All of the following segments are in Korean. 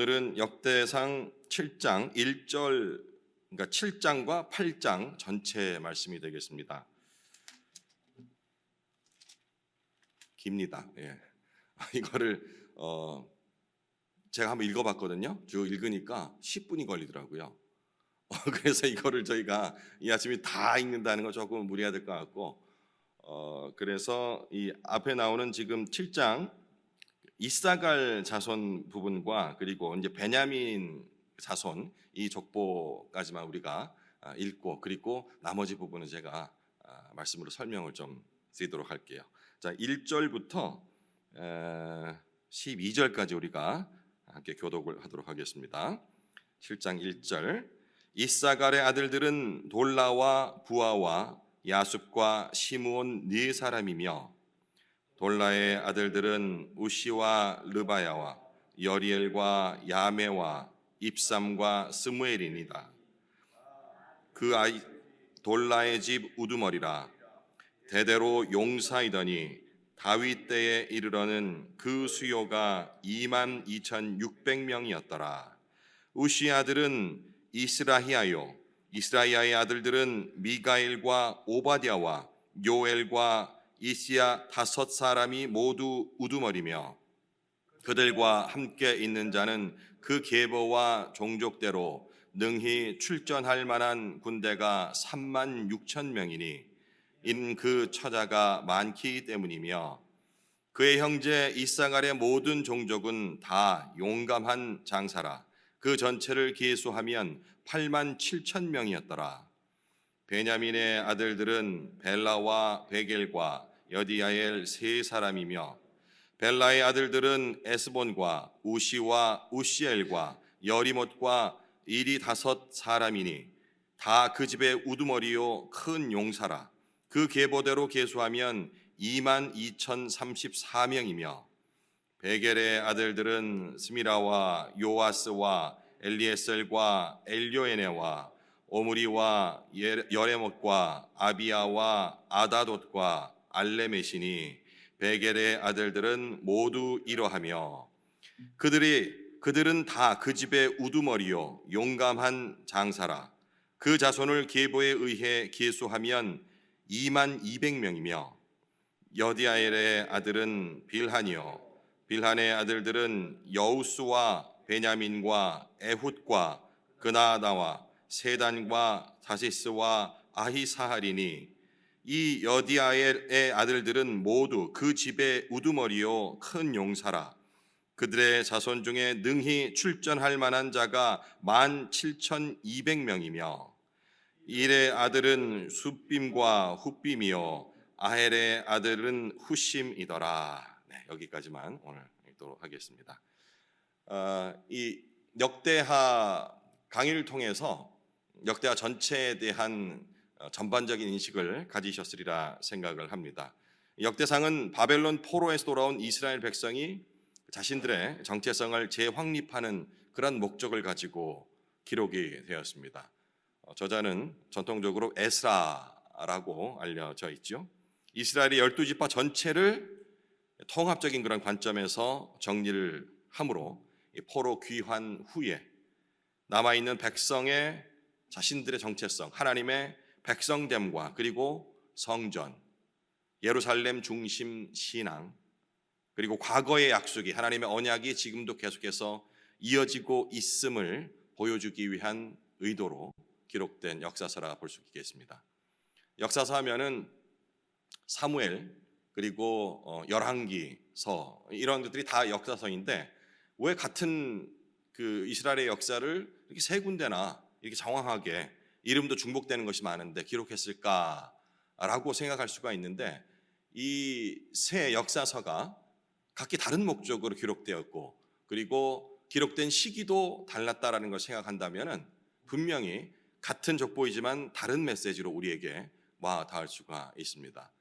오늘은 역대상 7장 1절, 그러니까 7장과 8장 전체 말씀이 되겠습니다. 깁니다. 예. 이거를 제가 한번 읽어봤거든요. 쭉 읽으니까 10분이 걸리더라고요. 그래서 이거를 저희가 이 아침에 다 읽는다는 건 조금 무리가 될 것 같고, 그래서 이 앞에 나오는 지금 7장 이사갈 자손 부분과 그리고 이제 베냐민 자손 이 족보까지만 우리가 읽고, 그리고 나머지 부분은 제가 말씀으로 설명을 좀 드리도록 할게요. 자, 1절부터 12절까지 우리가 함께 교독을 하도록 하겠습니다. 7장 1절. 이사갈의 아들들은 돌라와 부아와 야숲과 시므온 네 사람이며, 돌라의 아들들은 우시와 르바야와 여리엘과 야메와 입삼과 스무엘이니라. 그 아이 돌라의 집 우두머리라. 대대로 용사이더니 다윗 때에 이르러는 그 수요가 22,600명이었더라. 우시 아들은 이스라히야요, 이스라히야의 아들들은 미가엘과 오바댜와 요엘과 이시야 5사람이 모두 우두머리며, 그들과 함께 있는 자는 그 계보와 종족대로 능히 출전할 만한 군대가 36,000명이니 인 그 처자가 많기 때문이며, 그의 형제 이사갈의 모든 종족은 다 용감한 장사라. 그 전체를 계수하면 87,000명이었더라. 베냐민의 아들들은 벨라와 베겔과 여디야엘 세 사람이며, 벨라의 아들들은 에스본과 우시와 우시엘과 여리못과 일이 5사람이니 다 그 집의 우두머리요 큰 용사라. 그 계보대로 계수하면 22,034명이며, 베겔의 아들들은 스미라와 요아스와 엘리에셀과 엘요에네와 오므리와 여레못과 아비야와 아다돗과 알레메시니, 베겔의 아들들은 모두 이러하며, 그들은 다 그 집의 우두머리요 용감한 장사라. 그 자손을 계보에 의해 계수하면 22,000명이며, 여디아엘의 아들은 빌한이요, 빌한의 아들들은 여우스와 베냐민과 에훗과 그나다와 세단과 다시스와 아히사할이니, 이 여디아엘의 아들들은 모두 그 집의 우두머리요 큰 용사라. 그들의 자손 중에 능히 출전할 만한 자가 17,200명이며, 일의 아들은 숫빔과 훗빔이요 아헬의 아들은 후심이더라. 네, 여기까지만 오늘 읽도록 하겠습니다. 이 역대하 강의를 통해서 역대하 전체에 대한 전반적인 인식을 가지셨으리라 생각을 합니다. 역대상은 바벨론 포로에서 돌아온 이스라엘 백성이 자신들의 정체성을 재확립하는 그런 목적을 가지고 기록이 되었습니다. 저자는 전통적으로 에스라라고 알려져 있죠. 이스라엘의 12지파 전체를 통합적인 그런 관점에서 정리를 함으로 포로 귀환 후에 남아있는 백성의 자신들의 정체성, 하나님의 백성됨과 그리고 성전, 예루살렘 중심 신앙, 그리고 과거의 약속이, 하나님의 언약이 지금도 계속해서 이어지고 있음을 보여주기 위한 의도로 기록된 역사서라 볼 수 있겠습니다. 역사서 하면은 사무엘 그리고 열왕기서 이런 것들이 다 역사서인데, 왜 같은 그 이스라엘의 역사를 이렇게 세 군데나 이렇게 장황하게 이름도 중복되는 것이 많은데 기록했을까라고 생각할 수가 있는데, 이 세 역사서가 각기 다른 목적으로 기록되었고, 그리고 기록된 시기도 달랐다라는 걸 생각한다면은 분명히 같은 족보이지만 다른 메시지로 우리에게 와 닿을 수가 있습니다.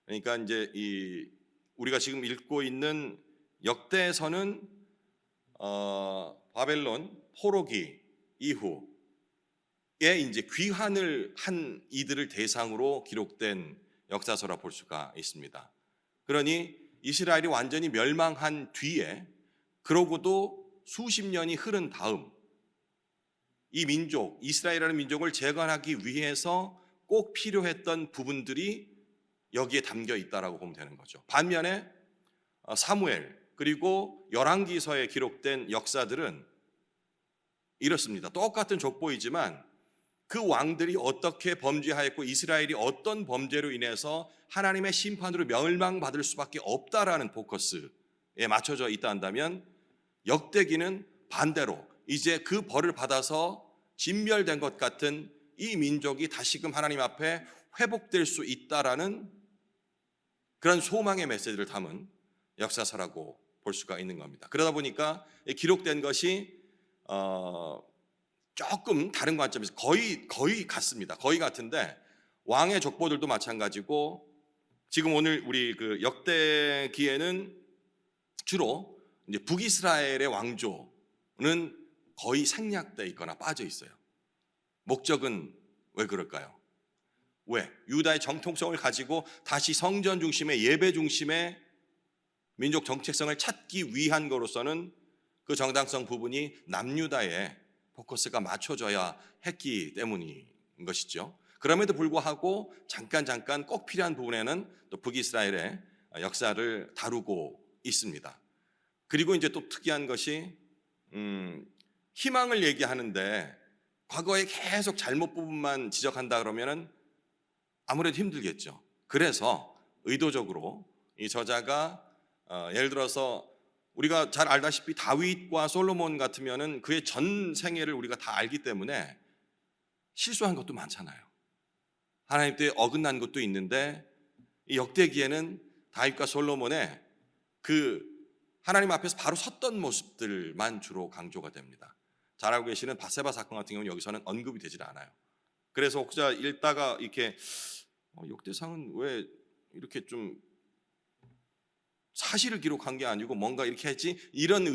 그러니까 이제 우리가 지금 읽고 있는 역대서는 바벨론 포로기 이후에 이제 귀환을 한 이들을 대상으로 기록된 역사서라 볼 수가 있습니다. 그러니 이스라엘이 완전히 멸망한 뒤에, 그러고도 수십 년이 흐른 다음 이 민족, 이스라엘이라는 민족을 재건하기 위해서 꼭 필요했던 부분들이 여기에 담겨 있다라고 보면 되는 거죠. 반면에 사무엘 그리고 열왕기서에 기록된 역사들은 이렇습니다. 똑같은 족보이지만 그 왕들이 어떻게 범죄하였고 이스라엘이 어떤 범죄로 인해서 하나님의 심판으로 멸망받을 수밖에 없다라는 포커스에 맞춰져 있다 한다면, 역대기는 반대로 이제 그 벌을 받아서 진멸된 것 같은 이 민족이 다시금 하나님 앞에 회복될 수 있다라는 그런 소망의 메시지를 담은 역사서라고 볼 수가 있는 겁니다. 그러다 보니까 기록된 것이 조금 다른 관점에서 거의 같습니다. 거의 같은데 왕의 족보들도 마찬가지고, 지금 오늘 우리 그 역대기에는 주로 이제 북이스라엘의 왕조는 거의 생략돼 있거나 빠져 있어요. 목적은 왜 그럴까요? 왜? 유다의 정통성을 가지고 다시 성전 중심의 예배 중심의 민족 정체성을 찾기 위한 거로서는 그 정당성 부분이 남유다에 포커스가 맞춰져야 했기 때문인 것이죠. 그럼에도 불구하고 잠깐 꼭 필요한 부분에는 또 북이스라엘의 역사를 다루고 있습니다. 그리고 이제 또 특이한 것이 희망을 얘기하는데 과거에 계속 잘못 부분만 지적한다 그러면은 아무래도 힘들겠죠. 그래서 의도적으로 이 저자가 예를 들어서 우리가 잘 알다시피 다윗과 솔로몬 같으면은 그의 전 생애를 우리가 다 알기 때문에 실수한 것도 많잖아요. 하나님 때 어긋난 것도 있는데 이 역대기에는 다윗과 솔로몬의 그 하나님 앞에서 바로 섰던 모습들만 주로 강조가 됩니다. 잘 알고 계시는 밧세바 사건 같은 경우는 여기서는 언급이 되질 않아요. 그래서 혹자 읽다가 이렇게 역대상은 왜 이렇게 좀 사실을 기록한 게 아니고 뭔가 이렇게 했지, 이런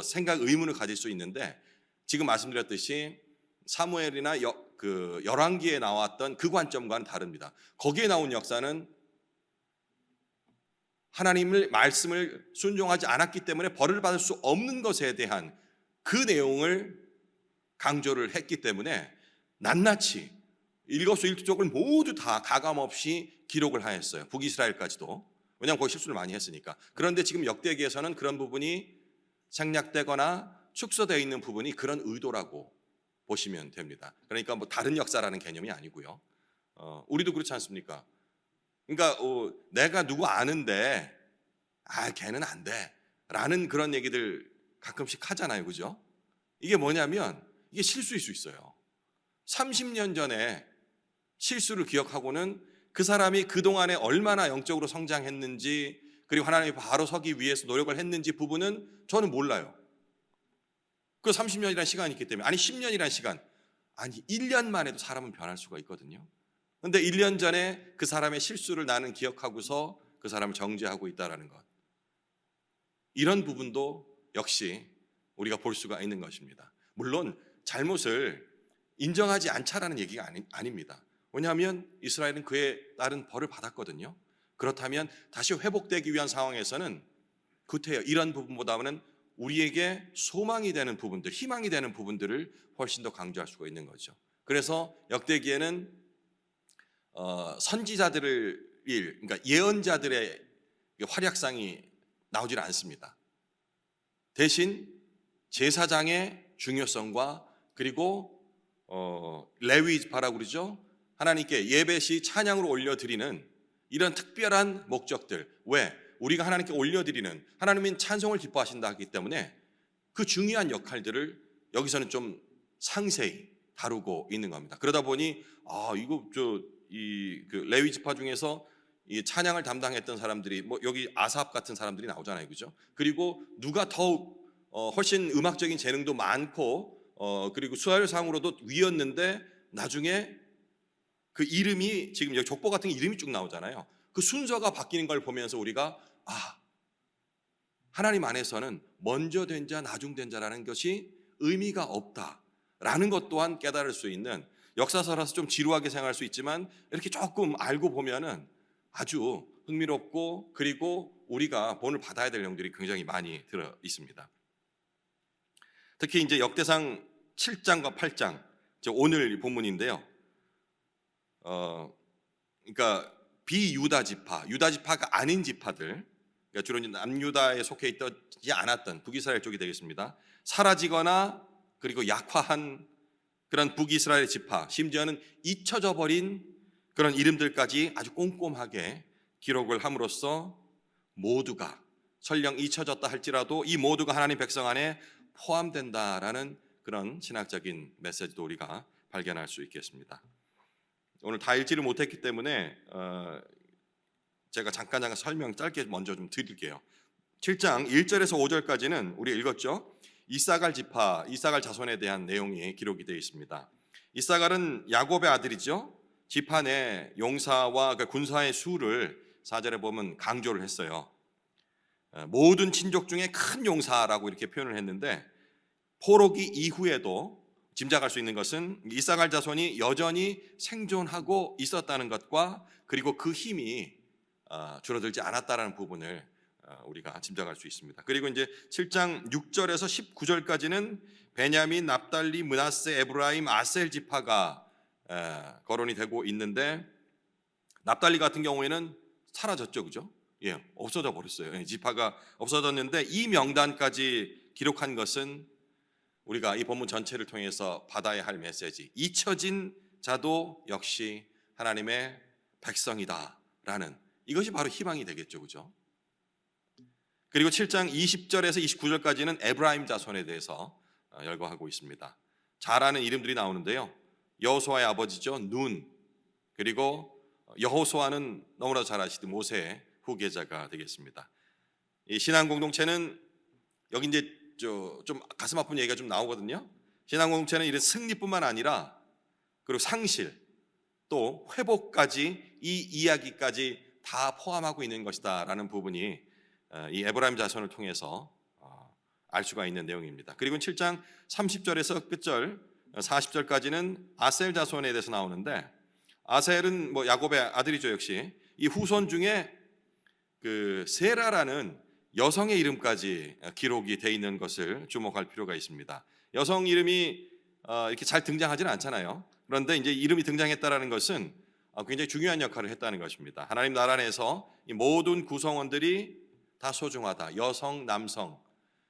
생각, 의문을 가질 수 있는데, 지금 말씀드렸듯이 사무엘이나 열왕기에 나왔던 그 관점과는 다릅니다. 거기에 나온 역사는 하나님의 말씀을 순종하지 않았기 때문에 벌을 받을 수 없는 것에 대한 그 내용을 강조를 했기 때문에 낱낱이 일거수일투족을 모두 다 가감없이 기록을 하였어요. 북이스라엘까지도. 왜냐하면 거기 실수를 많이 했으니까. 그런데 지금 역대기에서는 그런 부분이 생략되거나 축소되어 있는 부분이 그런 의도라고 보시면 됩니다. 그러니까 뭐 다른 역사라는 개념이 아니고요. 우리도 그렇지 않습니까? 그러니까 내가 누구 아는데 걔는 안 돼 라는 그런 얘기들 가끔씩 하잖아요. 그죠? 이게 뭐냐면 이게 실수일 수 있어요. 30년 전에 실수를 기억하고는 그 사람이 그동안에 얼마나 영적으로 성장했는지, 그리고 하나님이 바로 서기 위해서 노력을 했는지 부분은 저는 몰라요. 그 30년이라는 시간이 있기 때문에. 아니 10년이라는 시간, 아니 1년만 해도 사람은 변할 수가 있거든요. 그런데 1년 전에 그 사람의 실수를 나는 기억하고서 그 사람을 정죄하고 있다는 것, 이런 부분도 역시 우리가 볼 수가 있는 것입니다. 물론 잘못을 인정하지 않자라는 얘기가 아닙니다. 왜냐하면 이스라엘은 그에 따른 벌을 받았거든요. 그렇다면 다시 회복되기 위한 상황에서는 구태여 이런 부분보다는 우리에게 소망이 되는 부분들, 희망이 되는 부분들을 훨씬 더 강조할 수가 있는 거죠. 그래서 역대기에는 선지자들을, 그러니까 예언자들의 활약상이 나오질 않습니다. 대신 제사장의 중요성과 그리고 레위지파라고 그러죠. 하나님께 예배 시 찬양으로 올려드리는 이런 특별한 목적들. 왜? 우리가 하나님께 올려드리는, 하나님은 찬송을 기뻐하신다 하기 때문에 그 중요한 역할들을 여기서는 좀 상세히 다루고 있는 겁니다. 그러다 보니 그 레위 지파 중에서 이 찬양을 담당했던 사람들이 뭐 여기 아삽 같은 사람들이 나오잖아요, 그죠? 그리고 누가 더욱 훨씬 음악적인 재능도 많고 그리고 수하율상으로도 위였는데 나중에 그 이름이 지금 여기 족보 같은 이름이 쭉 나오잖아요. 그 순서가 바뀌는 걸 보면서 우리가 하나님 안에서는 먼저 된 자, 나중 된 자라는 것이 의미가 없다라는 것 또한 깨달을 수 있는, 역사서라서 좀 지루하게 생각할 수 있지만 이렇게 조금 알고 보면은 아주 흥미롭고 그리고 우리가 본을 받아야 될 내용들이 굉장히 많이 들어 있습니다. 특히 이제 역대상 7장과 8장, 오늘 본문인데요. 그러니까 비유다 지파, 유다 지파가 아닌 지파들, 그러니까 주로 이제 남유다에 속해 있지 않았던 북이스라엘 쪽이 되겠습니다. 사라지거나 그리고 약화한 그런 북이스라엘 지파, 심지어는 잊혀져 버린 그런 이름들까지 아주 꼼꼼하게 기록을 함으로써 모두가 설령 잊혀졌다 할지라도 이 모두가 하나님 백성 안에 포함된다라는 그런 신학적인 메시지도 우리가 발견할 수 있겠습니다. 오늘 다 읽지를 못했기 때문에 제가 잠깐 설명 짧게 먼저 좀 드릴게요. 7장 1절에서 5절까지는 우리 읽었죠. 이사갈 지파, 이사갈 자손에 대한 내용이 기록이 되어 있습니다. 이사갈은 야곱의 아들이죠. 지파 내 용사와 군사의 수를 4절에 보면 강조를 했어요. 모든 친족 중에 큰 용사라고 이렇게 표현을 했는데, 포로기 이후에도 짐작할 수 있는 것은 이사갈 자손이 여전히 생존하고 있었다는 것과 그리고 그 힘이 줄어들지 않았다라는 부분을 우리가 짐작할 수 있습니다. 그리고 이제 7장 6절에서 19절까지는 베냐민, 납달리, 므낫세, 에브라임, 아셀 지파가 거론이 되고 있는데, 납달리 같은 경우에는 사라졌죠, 그죠? 예, 없어져 버렸어요. 지파가 없어졌는데 이 명단까지 기록한 것은 우리가 이 본문 전체를 통해서 받아야 할 메시지, 잊혀진 자도 역시 하나님의 백성이다라는, 이것이 바로 희망이 되겠죠, 그죠? 그리고 7장 20절에서 29절까지는 에브라임 자손에 대해서 열거하고 있습니다. 잘 아는 이름들이 나오는데요. 여호수아의 아버지죠, 눈, 그리고 여호수아는 너무나 잘 아시듯 모세의 후계자가 되겠습니다. 이 신앙 공동체는 여기 이제 좀 가슴 아픈 얘기가 좀 나오거든요. 신앙 공동체는 이런 승리뿐만 아니라 그리고 상실 또 회복까지, 이 이야기까지 다 포함하고 있는 것이다라는 부분이 이 에브라임 자손을 통해서 알 수가 있는 내용입니다. 그리고 7장 30절에서 끝절 40절까지는 아셀 자손에 대해서 나오는데, 아셀은 뭐 야곱의 아들이죠. 역시 이 후손 중에 그 세라라는 여성의 이름까지 기록이 돼 있는 것을 주목할 필요가 있습니다. 여성 이름이 이렇게 잘 등장하지는 않잖아요. 그런데 이제 이름이 등장했다라는 것은 굉장히 중요한 역할을 했다는 것입니다. 하나님 나라 안에서 이 모든 구성원들이 다 소중하다. 여성, 남성.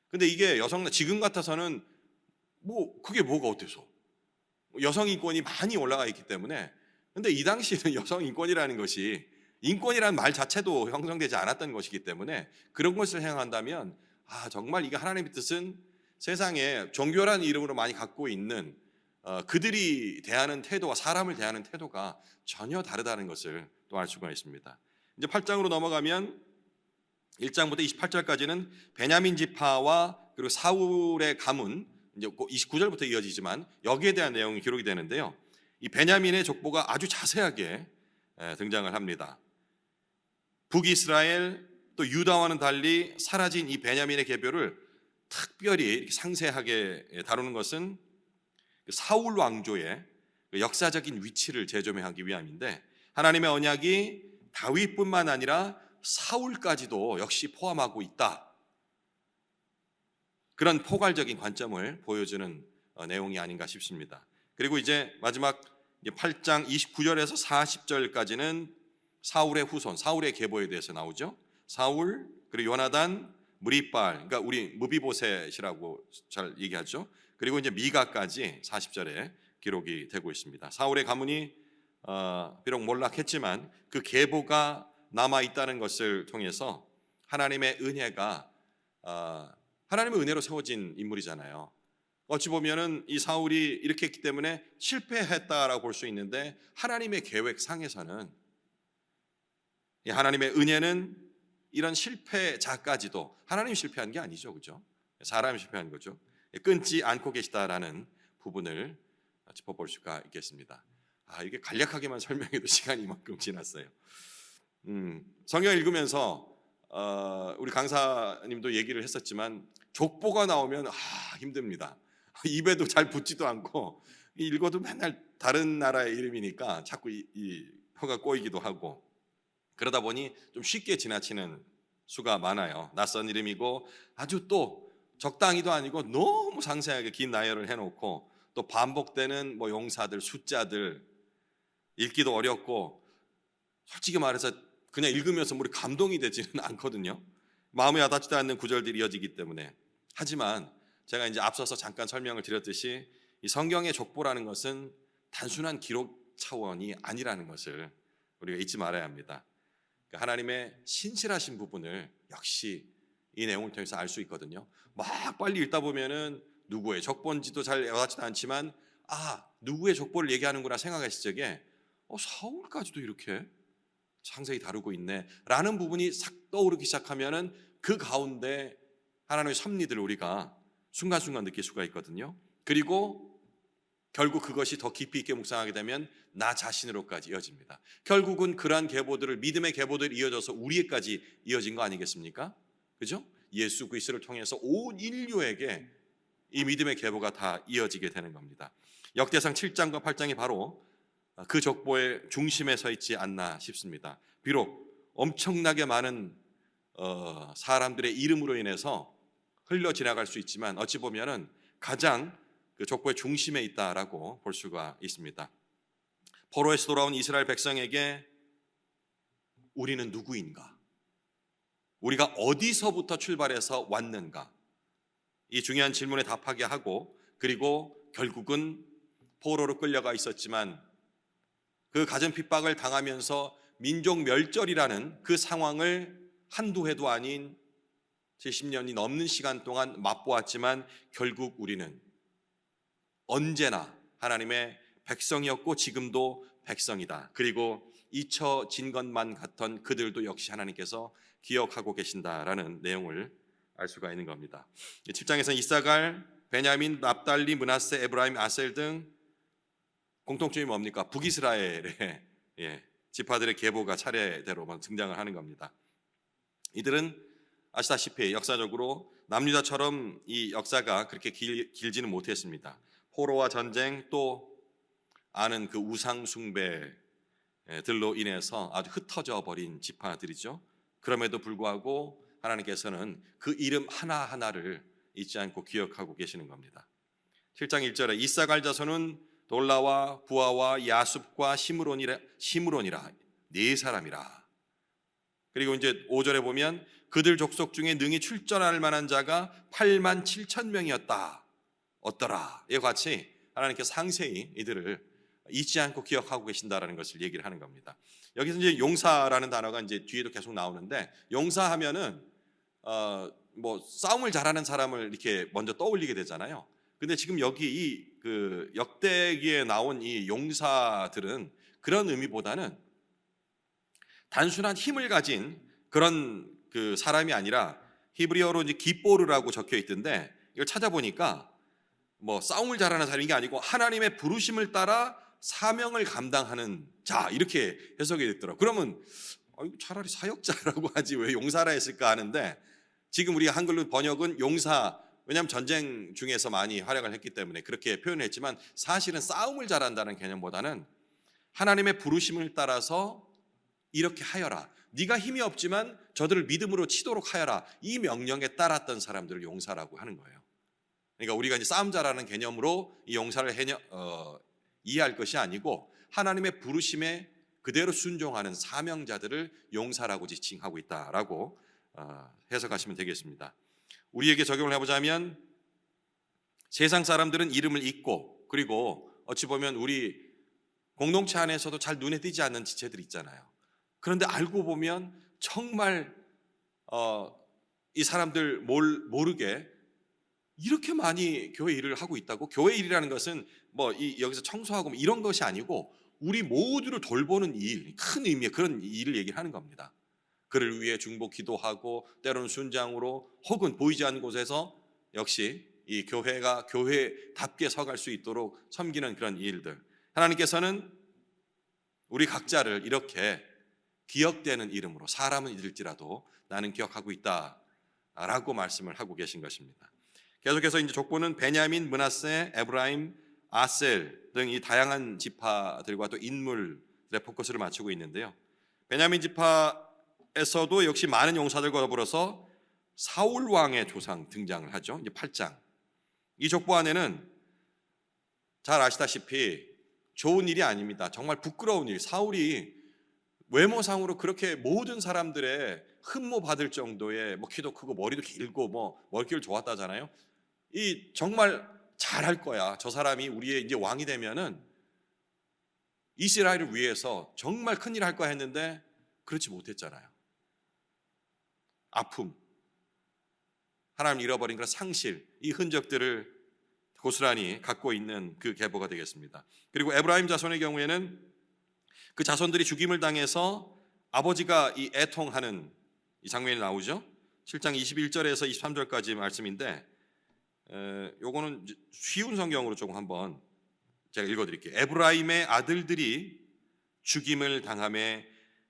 근데 이게 지금 같아서는 뭐 그게 뭐가 어때서? 여성 인권이 많이 올라가 있기 때문에. 근데 이 당시에는 여성 인권이라는 것이, 인권이라는 말 자체도 형성되지 않았던 것이기 때문에 그런 것을 행한다면 정말 이게 하나님의 뜻은 세상에 종교라는 이름으로 많이 갖고 있는 그들이 대하는 태도와 사람을 대하는 태도가 전혀 다르다는 것을 또 알 수가 있습니다. 이제 8장으로 넘어가면 1장부터 28절까지는 베냐민 지파와 그리고 사울의 가문, 이제 29절부터 이어지지만 여기에 대한 내용이 기록이 되는데요. 이 베냐민의 족보가 아주 자세하게 등장을 합니다. 북이스라엘 또 유다와는 달리 사라진 이 베냐민의 계보를 특별히 상세하게 다루는 것은 사울 왕조의 역사적인 위치를 재조명하기 위함인데, 하나님의 언약이 다윗뿐만 아니라 사울까지도 역시 포함하고 있다. 그런 포괄적인 관점을 보여주는 내용이 아닌가 싶습니다. 그리고 이제 마지막 8장 29절에서 40절까지는 사울의 후손, 사울의 계보에 대해서 나오죠. 사울, 그리고 요나단, 무리빨, 그러니까 우리 무비보셋이라고 잘 얘기하죠. 그리고 이제 미가까지 40절에 기록이 되고 있습니다. 사울의 가문이 비록 몰락했지만 그 계보가 남아 있다는 것을 통해서 하나님의 은혜가 하나님의 은혜로 세워진 인물이잖아요. 어찌 보면은 이 사울이 이렇게 했기 때문에 실패했다라고 볼 수 있는데, 하나님의 계획상에서는 이 하나님의 은혜는 이런 실패자까지도, 하나님이 실패한 게 아니죠, 그죠? 사람이 실패한 거죠. 끊지 않고 계시다라는 부분을 짚어볼 수가 있겠습니다. 이게 간략하게만 설명해도 시간이 이만큼 지났어요. 성경 읽으면서 우리 강사님도 얘기를 했었지만 족보가 나오면 힘듭니다. 입에도 잘 붙지도 않고 읽어도 맨날 다른 나라의 이름이니까 자꾸 이 혀가 꼬이기도 하고, 그러다 보니 좀 쉽게 지나치는 수가 많아요. 낯선 이름이고 아주 또 적당히도 아니고 너무 상세하게 긴 나열을 해놓고 또 반복되는 뭐 용사들, 숫자들 읽기도 어렵고 솔직히 말해서 그냥 읽으면서 우리 감동이 되지는 않거든요. 마음에 와닿지도 않는 구절들이 이어지기 때문에. 하지만 제가 이제 앞서서 잠깐 설명을 드렸듯이 이 성경의 족보라는 것은 단순한 기록 차원이 아니라는 것을 우리가 잊지 말아야 합니다. 그러니까 하나님의 신실하신 부분을 역시 이 내용을 통해서 알 수 있거든요. 막 빨리 읽다 보면은 누구의 족보인지도 잘 와닿지도 않지만 누구의 족보를 얘기하는구나 생각하실 적에 사울까지도 이렇게 상세히 다루고 있네 라는 부분이 싹 떠오르기 시작하면은 그 가운데 하나님의 섭리들을 우리가 순간순간 느낄 수가 있거든요. 그리고 결국 그것이 더 깊이 있게 묵상하게 되면 나 자신으로까지 이어집니다. 결국은 그러한 계보들을 믿음의 계보들이 이어져서 우리에까지 이어진 거 아니겠습니까? 그죠? 예수 그리스도를 통해서 온 인류에게 이 믿음의 계보가 다 이어지게 되는 겁니다. 역대상 7장과 8장이 바로 그 족보의 중심에 서 있지 않나 싶습니다. 비록 엄청나게 많은 사람들의 이름으로 인해서 흘러 지나갈 수 있지만 어찌 보면은 가장 그 족보의 중심에 있다라고 볼 수가 있습니다. 포로에서 돌아온 이스라엘 백성에게 우리는 누구인가? 우리가 어디서부터 출발해서 왔는가? 이 중요한 질문에 답하게 하고 그리고 결국은 포로로 끌려가 있었지만 그 가정 핍박을 당하면서 민족 멸절이라는 그 상황을 한두 해도 아닌 70년이 넘는 시간 동안 맛보았지만 결국 우리는 언제나 하나님의 백성이었고 지금도 백성이다. 그리고 잊혀진 것만 같던 그들도 역시 하나님께서 기억하고 계신다라는 내용을 알 수가 있는 겁니다. 7장에서는 이사갈, 베냐민, 납달리, 므낫세, 에브라임, 아셀 등 공통점이 뭡니까? 북이스라엘의 지파들의 계보가 차례대로 등장을 하는 겁니다. 이들은 아시다시피 역사적으로 남유다처럼 이 역사가 그렇게 길지는 못했습니다. 포로와 전쟁 또 아는 그 우상 숭배들로 인해서 아주 흩어져 버린 지파들이죠. 그럼에도 불구하고 하나님께서는 그 이름 하나하나를 잊지 않고 기억하고 계시는 겁니다. 7장 1절에 이사갈 자손은 돌라와 부하와 야숲과 시므론이라 네 사람이라. 그리고 이제 5절에 보면 그들 족속 중에 능히 출전할 만한 자가 8만 7천 명이었다. 어떠라. 이와 같이 하나님께서 상세히 이들을 잊지 않고 기억하고 계신다라는 것을 얘기를 하는 겁니다. 여기서 이제 용사라는 단어가 이제 뒤에도 계속 나오는데 용사하면은 뭐 싸움을 잘하는 사람을 이렇게 먼저 떠올리게 되잖아요. 근데 지금 여기 그 역대기에 나온 이 용사들은 그런 의미보다는 단순한 힘을 가진 그런 그 사람이 아니라 히브리어로 이제 기뽀르라고 적혀 있던데 이걸 찾아보니까 뭐 싸움을 잘하는 사람이 게 아니고 하나님의 부르심을 따라 사명을 감당하는 자 이렇게 해석이 됐더라고요. 그러면 차라리 사역자라고 하지 왜 용사라 했을까 하는데 지금 우리가 한글로 번역은 용사 왜냐하면 전쟁 중에서 많이 활약을 했기 때문에 그렇게 표현했지만 사실은 싸움을 잘한다는 개념보다는 하나님의 부르심을 따라서 이렇게 하여라. 네가 힘이 없지만 저들을 믿음으로 치도록 하여라. 이 명령에 따랐던 사람들을 용사라고 하는 거예요. 그러니까 우리가 이제 싸움 잘하는 개념으로 이 용사를 이해할 것이 아니고 하나님의 부르심에 그대로 순종하는 사명자들을 용사라고 지칭하고 있다라고 해석하시면 되겠습니다. 우리에게 적용을 해보자면 세상 사람들은 이름을 잊고 그리고 어찌 보면 우리 공동체 안에서도 잘 눈에 띄지 않는 지체들이 있잖아요. 그런데 알고 보면 정말 이 사람들 모르게 이렇게 많이 교회 일을 하고 있다고. 교회 일이라는 것은 뭐 여기서 청소하고 이런 것이 아니고 우리 모두를 돌보는 일, 큰 의미의 그런 일을 얘기를 하는 겁니다. 그를 위해 중보 기도하고 때로는 순장으로 혹은 보이지 않는 곳에서 역시 이 교회가 교회답게 서갈 수 있도록 섬기는 그런 일들. 하나님께서는 우리 각자를 이렇게 기억되는 이름으로 사람은 잊을지라도 나는 기억하고 있다라고 말씀을 하고 계신 것입니다. 계속해서 이제 족보는 베냐민, 므낫세, 에브라임, 아셀 등 이 다양한 지파들과 또 인물들의 포커스를 맞추고 있는데요. 베냐민 지파에서도 역시 많은 용사들과 더불어서 사울 왕의 조상 등장을 하죠. 이제 8장. 이 족보 안에는 잘 아시다시피 좋은 일이 아닙니다. 정말 부끄러운 일. 사울이 외모상으로 그렇게 모든 사람들의 흠모 받을 정도의 키도 크고 머리도 길고 머릿결 좋았다잖아요. 이 정말 잘할 거야. 저 사람이 우리의 이제 왕이 되면은 이스라엘을 위해서 정말 큰일 할 거야 했는데 그렇지 못했잖아요. 아픔, 하나님을 잃어버린 그런 상실, 이 흔적들을 고스란히 갖고 있는 그 계보가 되겠습니다. 그리고 에브라임 자손의 경우에는 그 자손들이 죽임을 당해서 아버지가 이 애통하는 이 장면이 나오죠. 7장 21절에서 23절까지 말씀인데 요거는 쉬운 성경으로 조금 한번 제가 읽어드릴게요. 에브라임의 아들들이 죽임을 당함에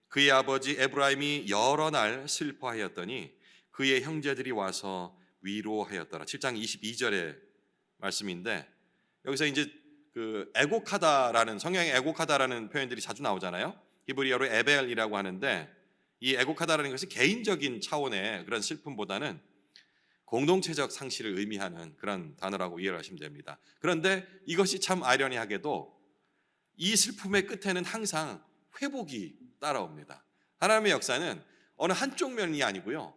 그의 아버지 에브라임이 여러 날 슬퍼하였더니 그의 형제들이 와서 위로하였더라. 7장 22절의 말씀인데 여기서 이제 그 애곡하다라는 성경에 애곡하다라는 표현들이 자주 나오잖아요. 히브리어로 에벨이라고 하는데 이 애곡하다라는 것이 개인적인 차원의 그런 슬픔보다는 공동체적 상실을 의미하는 그런 단어라고 이해를 하시면 됩니다. 그런데 이것이 참 아이러니하게도 이 슬픔의 끝에는 항상 회복이 따라옵니다. 하나님의 역사는 어느 한쪽 면이 아니고요.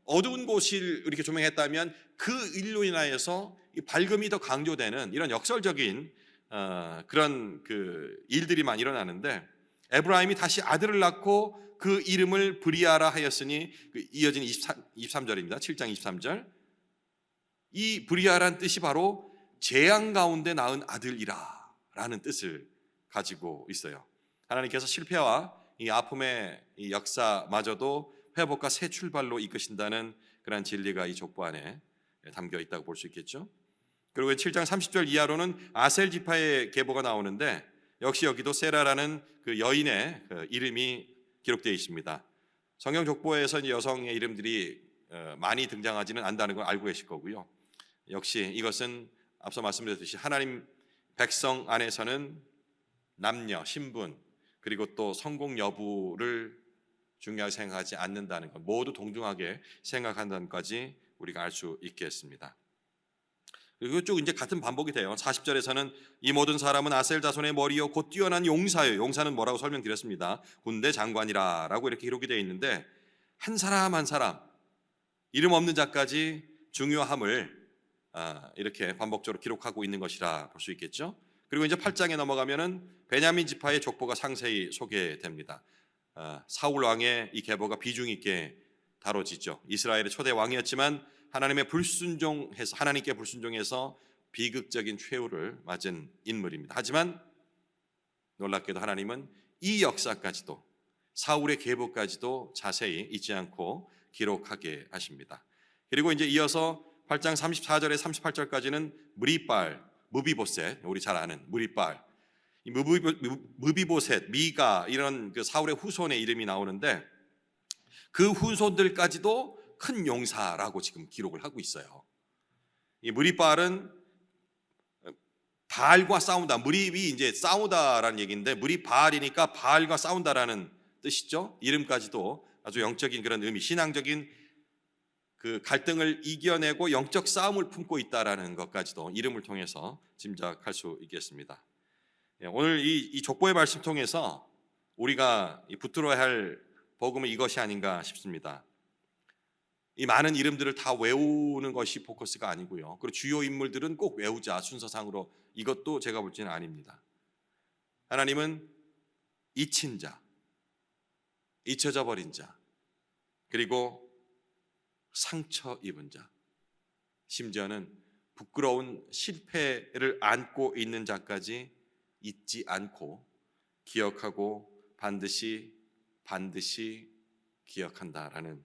어두운 곳을 이렇게 조명했다면 그 일로 인하여서 이 밝음이 더 강조되는 이런 역설적인 그런 그 일들이만 일어나는데 에브라임이 다시 아들을 낳고 그 이름을 브리아라 하였으니 이어진 23절입니다. 7장 23절. 이 브리아라는 뜻이 바로 재앙 가운데 낳은 아들이라 라는 뜻을 가지고 있어요. 하나님께서 실패와 이 아픔의 이 역사마저도 회복과 새 출발로 이끄신다는 그런 진리가 이 족보 안에 담겨 있다고 볼 수 있겠죠. 그리고 7장 30절 이하로는 아셀 지파의 계보가 나오는데 역시 여기도 세라라는 그 여인의 그 이름이 기록되어 있습니다. 성경 족보에서 여성의 이름들이 많이 등장하지는 않는다는 걸 알고 계실 거고요. 역시 이것은 앞서 말씀드렸듯이 하나님 백성 안에서는 남녀, 신분 그리고 또 성공 여부를 중요하게 생각하지 않는다는 것, 모두 동등하게 생각한다는 것까지 우리가 알 수 있겠습니다. 그리고 쭉 이제 같은 반복이 돼요. 40절에서는 이 모든 사람은 아셀 자손의 머리요 곧 뛰어난 용사요. 용사는 뭐라고 설명드렸습니다. 군대 장관이라라고 이렇게 기록이 되어 있는데 한 사람 한 사람 이름 없는 자까지 중요함을 이렇게 반복적으로 기록하고 있는 것이라 볼 수 있겠죠. 그리고 이제 8장에 넘어가면은 베냐민 지파의 족보가 상세히 소개됩니다. 사울 왕의 이 계보가 비중 있게 다뤄지죠. 이스라엘의 초대 왕이었지만 하나님께 불순종해서 비극적인 최후를 맞은 인물입니다. 하지만 놀랍게도 하나님은 이 역사까지도 사울의 계보까지도 자세히 잊지 않고 기록하게 하십니다. 그리고 이제 이어서 8장 34절에 38절까지는 무비보셋, 우리 잘 아는 무리빨, 이 무비보셋, 미가 이런 그 사울의 후손의 이름이 나오는데 그 후손들까지도 큰 용사라고 지금 기록을 하고 있어요. 이 무리빨은 바알과 싸운다. 무립이 이제 싸우다라는 얘기인데 무리바알이니까 바알과 싸운다라는 뜻이죠. 이름까지도 아주 영적인 그런 의미, 신앙적인 그 갈등을 이겨내고 영적 싸움을 품고 있다라는 것까지도 이름을 통해서 짐작할 수 있겠습니다. 오늘 이 족보의 말씀 통해서 우리가 붙들어야 할 복음은 이것이 아닌가 싶습니다. 이 많은 이름들을 다 외우는 것이 포커스가 아니고요. 그리고 주요 인물들은 꼭 외우자 순서상으로 이것도 제가 볼 때는 아닙니다. 하나님은 잊힌 자, 잊혀져 버린 자, 그리고 상처 입은 자, 심지어는 부끄러운 실패를 안고 있는 자까지 잊지 않고 기억하고 반드시 기억한다라는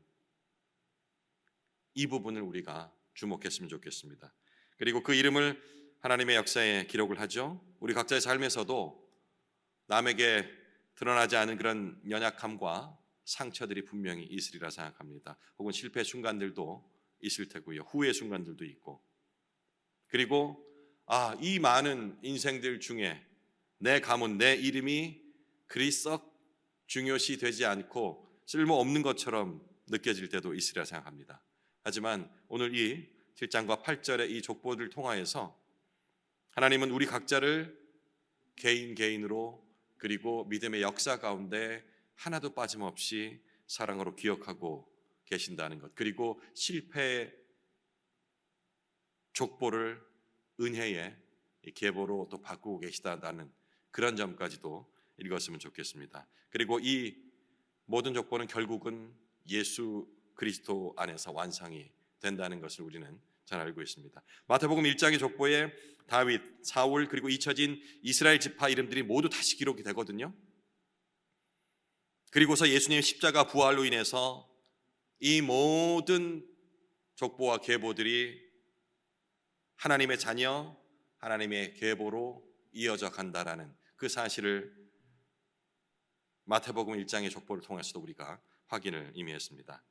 이 부분을 우리가 주목했으면 좋겠습니다. 그리고 그 이름을 하나님의 역사에 기록을 하죠. 우리 각자의 삶에서도 남에게 드러나지 않은 그런 연약함과 상처들이 분명히 있으리라 생각합니다. 혹은 실패 순간들도 있을 테고요. 후회 순간들도 있고. 그리고 이 많은 인생들 중에 내 가문, 내 이름이 그리 썩 중요시 되지 않고 쓸모없는 것처럼 느껴질 때도 있으리라 생각합니다. 하지만 오늘 이 7장과 8절의 이 족보를 통하여서 하나님은 우리 각자를 개인으로 그리고 믿음의 역사 가운데 하나도 빠짐없이 사랑으로 기억하고 계신다는 것, 그리고 실패의 족보를 은혜의 계보로 또 바꾸고 계시다는 그런 점까지도 읽었으면 좋겠습니다. 그리고 이 모든 족보는 결국은 예수 그리스도 안에서 완성이 된다는 것을 우리는 잘 알고 있습니다. 마태복음 1장의 족보에 다윗, 사울 그리고 잊혀진 이스라엘 지파 이름들이 모두 다시 기록이 되거든요. 그리고서 예수님의 십자가 부활로 인해서 이 모든 족보와 계보들이 하나님의 자녀, 하나님의 계보로 이어져 간다라는 그 사실을 마태복음 1장의 족보를 통해서도 우리가 확인을 이미 했습니다.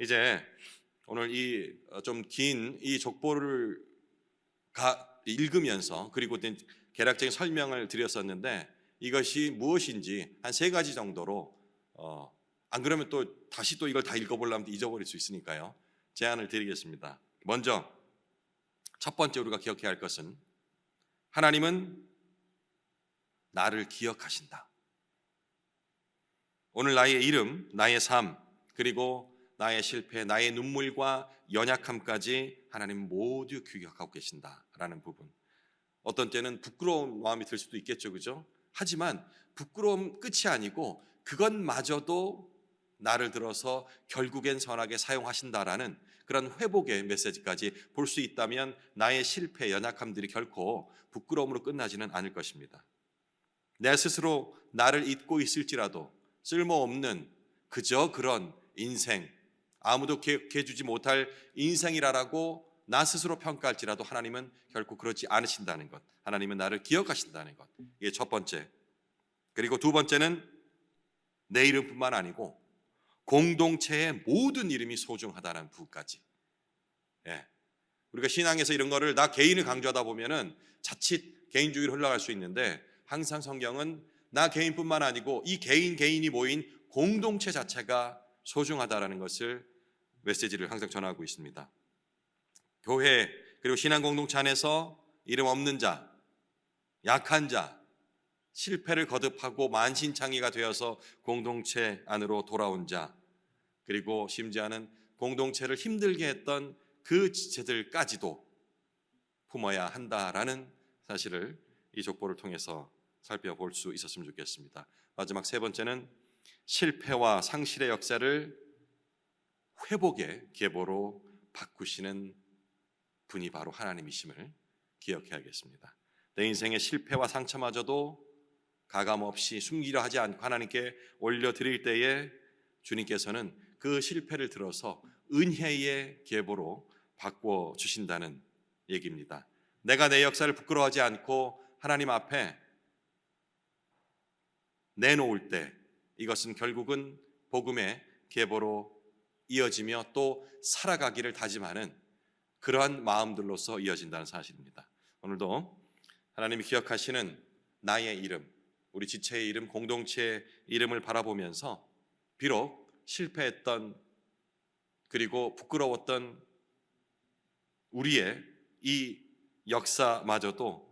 이제 오늘 이 좀 긴 이 족보를 읽으면서 그리고 개략적인 설명을 드렸었는데 이것이 무엇인지 한 3가지 정도로 안 그러면 또 다시 또 이걸 다 읽어보려면 잊어버릴 수 있으니까요. 제안을 드리겠습니다. 먼저 첫 번째 우리가 기억해야 할 것은 하나님은 나를 기억하신다. 오늘 나의 이름, 나의 삶, 그리고 나의 실패, 나의 눈물과 연약함까지 하나님 모두 기억하고 계신다라는 부분. 어떤 때는 부끄러운 마음이 들 수도 있겠죠, 그죠? 하지만 부끄러움 끝이 아니고 그것마저도 나를 들어서 결국엔 선하게 사용하신다라는 그런 회복의 메시지까지 볼 수 있다면 나의 실패, 연약함들이 결코 부끄러움으로 끝나지는 않을 것입니다. 내 스스로 나를 잊고 있을지라도 쓸모없는 그저 그런 인생, 아무도 기억해주지 못할 인생이라고 나 스스로 평가할지라도 하나님은 결코 그렇지 않으신다는 것, 하나님은 나를 기억하신다는 것, 이게 첫 번째. 그리고 두 번째는 내 이름뿐만 아니고 공동체의 모든 이름이 소중하다는 부분까지. 우리가 신앙에서 이런 거를 나 개인을 강조하다 보면은 자칫 개인주의로 흘러갈 수 있는데 항상 성경은 나 개인뿐만 아니고 이 개인이 모인 공동체 자체가 소중하다라는 것을 메시지를 항상 전하고 있습니다. 교회 그리고 신앙 공동체 안에서 이름 없는 자, 약한 자, 실패를 거듭하고 만신창이가 되어서 공동체 안으로 돌아온 자, 그리고 심지어는 공동체를 힘들게 했던 그 지체들까지도 품어야 한다라는 사실을 이 족보를 통해서 살펴볼 수 있었으면 좋겠습니다. 마지막 세 번째는 실패와 상실의 역사를 회복의 계보로 바꾸시는 분이 바로 하나님이심을 기억해야겠습니다. 내 인생의 실패와 상처마저도 가감없이 숨기려 하지 않고 하나님께 올려드릴 때에 주님께서는 그 실패를 들어서 은혜의 계보로 바꿔주신다는 얘기입니다. 내가 내 역사를 부끄러워하지 않고 하나님 앞에 내놓을 때 이것은 결국은 복음의 계보로 이어지며 또 살아가기를 다짐하는 그러한 마음들로서 이어진다는 사실입니다. 오늘도 하나님이 기억하시는 나의 이름, 우리 지체의 이름, 공동체의 이름을 바라보면서 비록 실패했던 그리고 부끄러웠던 우리의 이 역사마저도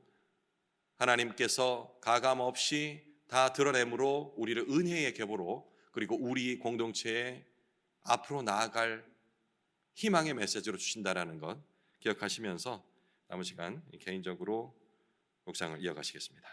하나님께서 가감없이 다 드러내므로 우리를 은혜의 계보로 그리고 우리 공동체에 앞으로 나아갈 희망의 메시지로 주신다라는 것 기억하시면서 남은 시간 개인적으로 묵상을 이어가시겠습니다.